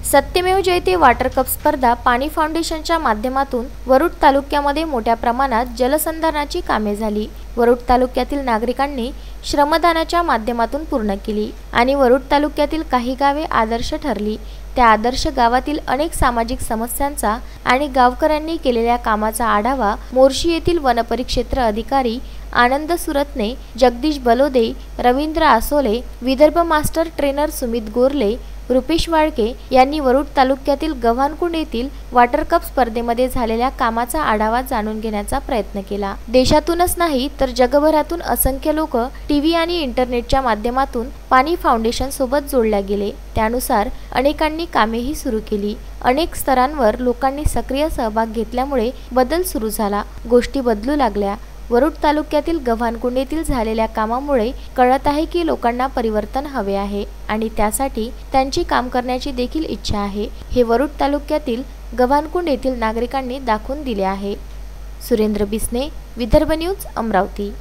सत्यमेव जयते water cup स्पर्धा पाणी फाउंडेशनच्या माध्यमातून वरुड तालुक्यामध्ये मोठ्या प्रमाणात जलसंधारणाची कामे झाली। वरुड तालुक्यातील नागरिकांनी श्रमदानाच्या माध्यमातून पूर्ण केली आणि वरुड तालुक्यातील काही गावे आदर्श ठरली। त्या आदर्श गावातील अनेक सामाजिक समस्यांचा आणि गावकऱ्यांनी केलेल्या कामाचा आढावा मोर्शी येथील वनपरिक्षेत्र अधिकारी आनंद सुरतने, जगदीश बलोदे, रवींद्र आसोले, विदर्भ मास्टर ट्रेनर सुमित गोरले, रुपेश वाळके यांनी वरुड तालुक्यातील गव्हाणकुंड येथील वॉटर कप स्पर्धेमध्ये झालेल्या कामाचा आढावा जाणून घेण्याचा प्रयत्न केला। देशातूनच नाही तर जगभरातून असंख्य लोक टीव्ही आणि इंटरनेटच्या माध्यमातून पाणी फाउंडेशन सोबत जोडल्या गेले। त्यानुसार अनेकांनी कामेही सुरू केली। अनेक स्तरांवर लोकांनी सक्रिय सहभाग घेतल्यामुळे बदल सुरू झाला, गोष्टी बदलू लागल्या। वरुड तालुक्यातील गव्हाणकुंड येथील झालेल्या कामामुळे कळत आहे की लोकांना परिवर्तन हवे आहे आणि त्यासाठी त्यांची काम करण्याची देखील इच्छा आहे। हे वरुड तालुक्यातील गव्हाणकुंड येथील नागरिकांनी दाखवून दिले आहे। सुरेंद्र बिसने, विदर्भ न्यूज, अमरावती।